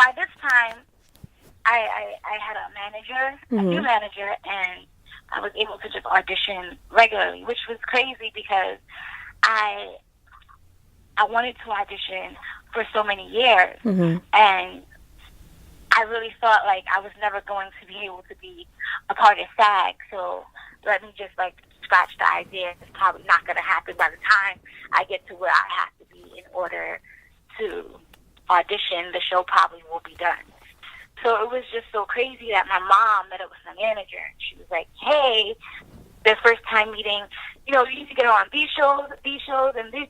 by this time, I had a manager, a new manager, and I was able to just audition regularly, which was crazy because I wanted to audition for so many years, and I really thought like I was never going to be able to be a part of SAG. So let me just like scratch the idea. It's probably not going to happen by the time I get to where I have to be in order to audition. The show probably will be done. So it was just so crazy that my mom met up with my manager, and she was like, hey, the first time meeting, you know, you need to get her on these shows, and this,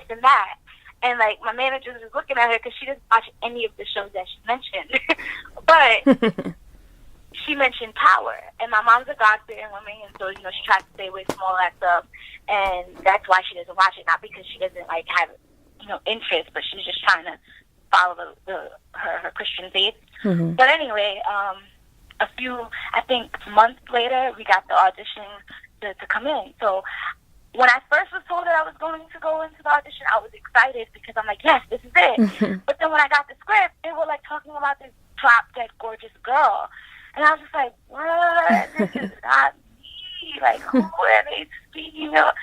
and that. And, like, my manager was looking at her because she didn't watch any of the shows that she mentioned. But she mentioned Power. And my mom's a God-fearing woman, and so, you know, she tries to stay away from all that stuff. And that's why she doesn't watch it, not because she doesn't, like, have, you know, interest, but she's just trying to follow her Christian faith. But anyway, a few, I think, months later, we got the audition to come in. So when I first was told that I was going to go into the audition, I was excited because I'm like, yes, this is it. But then when I got the script, they were like talking about this drop-dead gorgeous girl. And I was just like, what? This is not me. Like, who are they speaking of?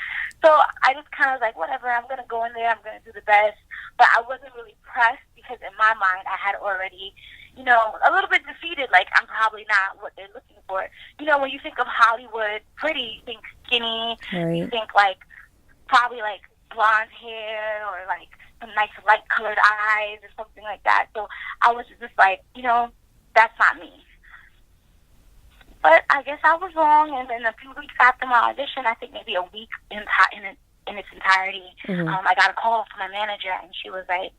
So I just kind of was like, whatever, I'm going to go in there. I'm going to do the best. But I wasn't really pressed because in my mind, I had already, you know, a little bit defeated. Like, I'm probably not what they're looking for. You know, when you think of Hollywood pretty, you think skinny. Right. You think, like, probably, like, blonde hair or, like, some nice light-colored eyes or something like that. So I was just like, you know, that's not me. But I guess I was wrong, and then a few weeks after my audition, I think maybe a week in its entirety, I got a call from my manager, and she was like,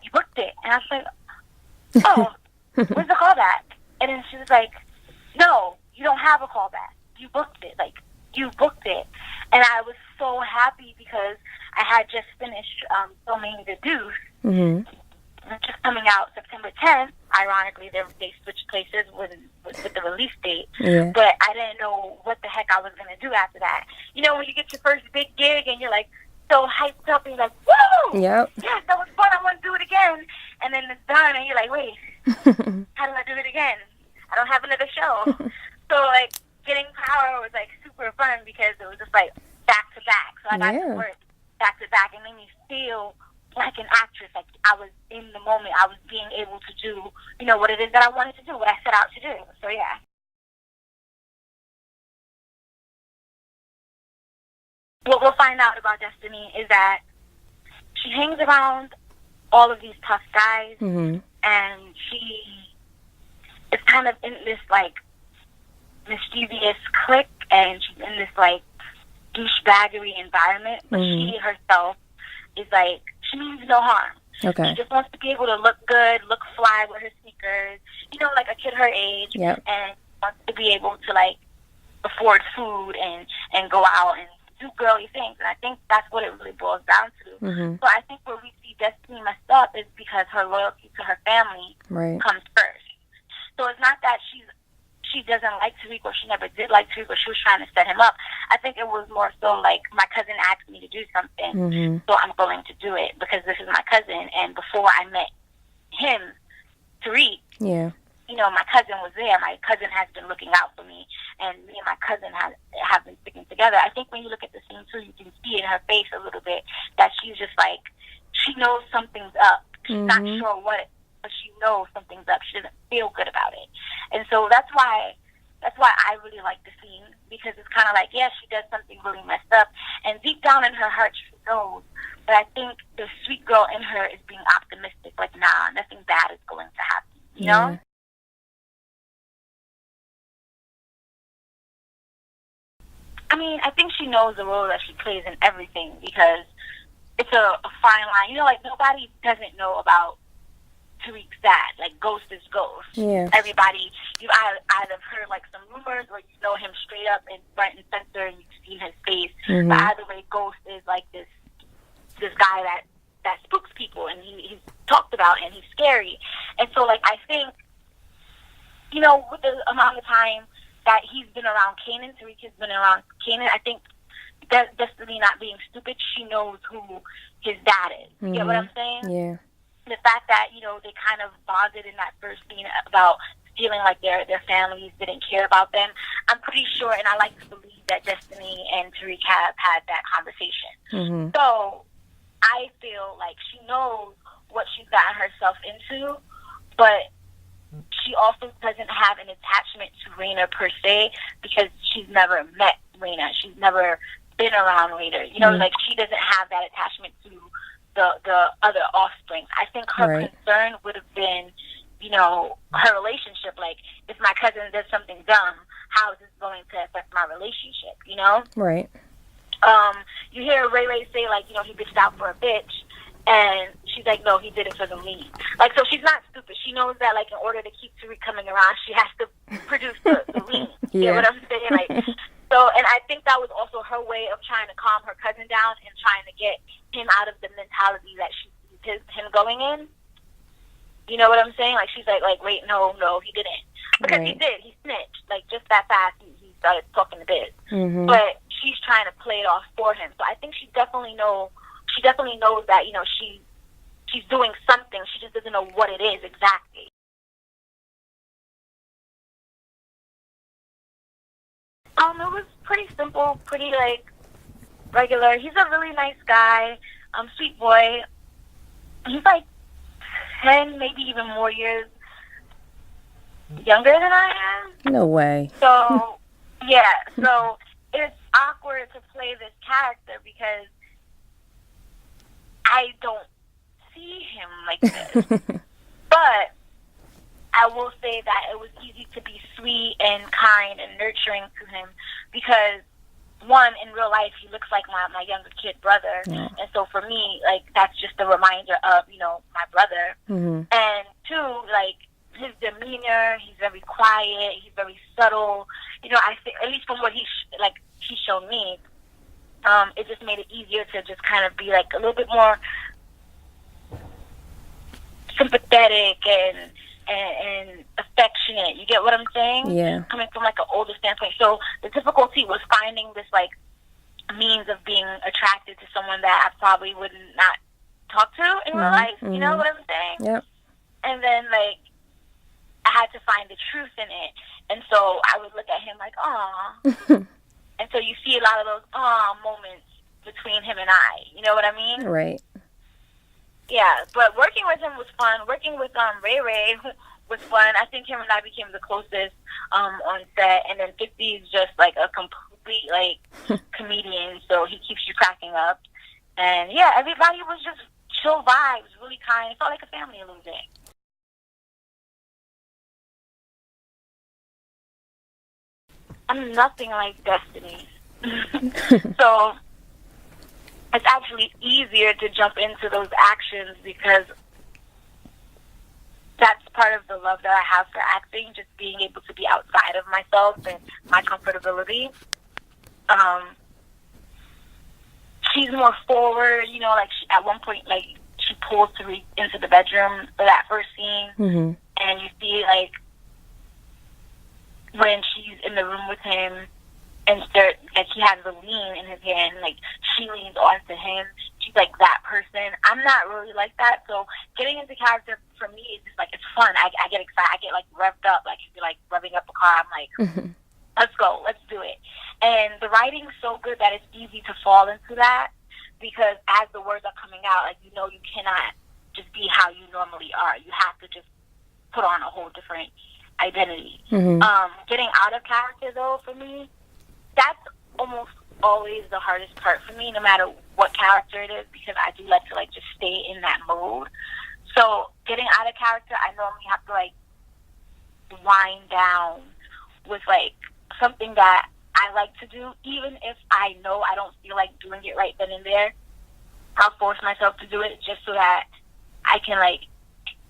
you booked it. And I was like, oh, where's the callback? And then she was like, no, you don't have a callback. You booked it. Like, you booked it. And I was so happy because I had just finished filming The Deuce, just coming out September 10th. Ironically, they switched places with the release date. Yeah. But I didn't know what the heck I was going to do after that. You know, when you get your first big gig and you're like so hyped up and you're like, woo! Yep. Yes, that was fun. I want to do it again. And then it's done and you're like, wait, how do I do it again? I don't have another show. So, like, getting Power was, like, super fun because it was just, like, back to back. So I got to work back to back and made me feel like an actress. Like, I was in the moment. I was being able to do, you know, what it is that I wanted to do, what I set out to do. So, yeah. What we'll find out about Destiny is that she hangs around all of these tough guys, and she is kind of in this, like, mischievous clique, and she's in this, like, douchebaggery environment, but she herself is, like, she means no harm. Okay. She just wants to be able to look good, look fly with her sneakers, you know, like a kid her age, and wants to be able to, like, afford food and go out and do girly things. And I think that's what it really boils down to. So I think where we see Destiny messed up is because her loyalty to her family comes first. So it's not that she doesn't like Tariq or she never did like Tariq or she was trying to set him up. I think it was more so like my cousin asked me to do something, so I'm going to do it because this is my cousin. And before I met him, Tariq, you know, my cousin was there. My cousin has been looking out for me, and me and my cousin have been sticking together. I think when you look at the scene too, you can see in her face a little bit that she's just like, she knows something's up. She's not sure what, but she knows something's up. She doesn't feel good about it. And so that's why I really like the scene, because it's kind of like, yeah, she does something really messed up, and deep down in her heart she knows. But I think the sweet girl in her is being optimistic, like, nah, nothing bad is going to happen, you know? I mean, I think she knows the role that she plays in everything, because it's a fine line. You know, like, nobody doesn't know about Tariq's dad. Like, Ghost is Ghost. Yeah. Everybody, you've either heard, like, some rumors, or you know him straight up and front and center, and you've seen his face. But either way, Ghost is, like, this guy that spooks people, and he's talked about, and he's scary. And so, like, I think, you know, with the amount of time that he's been around Kanan, Tariq has been around Kanan, I think that Destiny not being stupid, she knows who his dad is. You get what I'm saying? Yeah. the fact that, you know, they kind of bonded in that first scene about feeling like their families didn't care about them. I'm pretty sure, and I like to believe that Destiny and Tariq have had that conversation. Mm-hmm. So I feel like she knows what she's gotten herself into, but she also doesn't have an attachment to Raina per se, because she's never met Raina. She's never been around Raina. You know, like, she doesn't have that attachment to the other offspring. I think her concern would have been, you know, her relationship. Like, if my cousin does something dumb, how is this going to affect my relationship, you know? Right. You hear Ray say, like, you know, he bitched out for a bitch, and she's like, no, he did it for the lead. Like, so she's not stupid. She knows that, like, in order to keep Tariq coming around, she has to produce the lead. You know what I'm saying? Like, so, and I think that was also her way of trying to calm her cousin down and trying to get him out of the mentality that she sees him going in. You know what I'm saying? Like, she's like, wait, no, he didn't. Because he did. He snitched. Like, just that fast, he started talking to biz. Mm-hmm. But she's trying to play it off for him. So I think she definitely knows that, you know, she's doing something. She just doesn't know what it is exactly. It was pretty simple, pretty, like, regular. He's a really nice guy, sweet boy. He's like 10, maybe even more years younger than I am. No way. So, yeah. So it's awkward to play this character because I don't see him like this. But I will say that it was easy to be sweet and kind and nurturing to him because, one, in real life, he looks like my younger kid brother. Yeah. And so for me, like, that's just a reminder of, you know, my brother. Mm-hmm. And two, like, his demeanor, he's very quiet, he's very subtle. You know, I think, at least from what he showed me, it just made it easier to just kind of be, like, a little bit more sympathetic and affectionate. You get what I'm saying? Yeah. Coming from, like, an older standpoint. So the difficulty was finding this, like, means of being attracted to someone that I probably would not talk to in real life. You know what I'm saying? Yep. And then, like, I had to find the truth in it. And so I would look at him like, aw. And so you see a lot of those aw moments between him and I. You know what I mean? Right. Yeah, but working with him was fun. Working with Ray was fun. I think him and I became the closest on set. And then 50 is just like a complete like comedian, so he keeps you cracking up. And yeah, everybody was just chill vibes, really kind. It felt like a family a little bit. I'm nothing like Destiny, so it's actually easier to jump into those actions because that's part of the love that I have for acting, just being able to be outside of myself and my comfortability. She's more forward, you know, like at one point, like, she pulls Tariq into the bedroom for that first scene, and you see, like, when she's in the room with him, and like, he has the lean in his hand, like, she leans onto him. She's like that person. I'm not really like that, so getting into character for me is just like, it's fun. I get excited. I get like revved up, like if you're like revving up a car. I'm like, let's go, let's do it. And the writing's so good that it's easy to fall into that because as the words are coming out, like, you know, you cannot just be how you normally are. You have to just put on a whole different identity. Getting out of character though, for me, that's almost always the hardest part for me, no matter what character it is, because I do like to like just stay in that mode. So getting out of character, I normally have to like wind down with like something that I like to do, even if I know I don't feel like doing it right then and there. I'll force myself to do it just so that I can like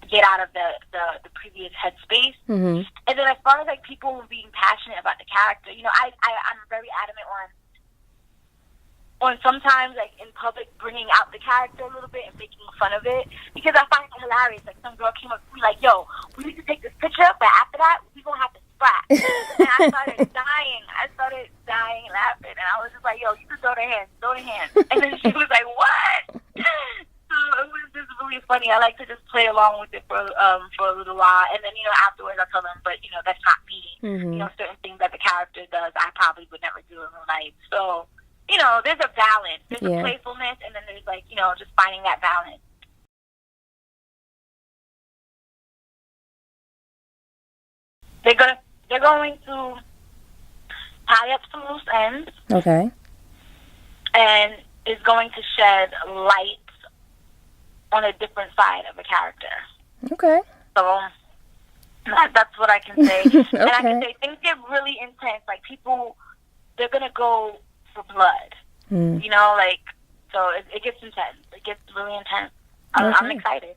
get out of the previous headspace. And then as far as like people being passionate about the character, you know, I'm very adamant on sometimes like in public bringing out the character a little bit and making fun of it, because I find it hilarious. Like, some girl came up to me like, yo, we need to take this picture, but after that we're gonna have to splat. And I started dying laughing, and I was just like, yo, you can throw the hands. And then she was like, what? So it was just really funny. I like to just play along with it for a little while, and then afterwards I tell them, but that's not me. Certain things that the character does, I probably would never do in real life. So there's a balance. There's a playfulness, and then there's just finding that balance. They're going to tie up some loose ends. Okay. And is going to shed light on a different side of a character. Okay. So that's what I can say. Okay. And I can say things get really intense. Like people, they're going to go for blood. So it gets intense. It gets really intense. I'm excited.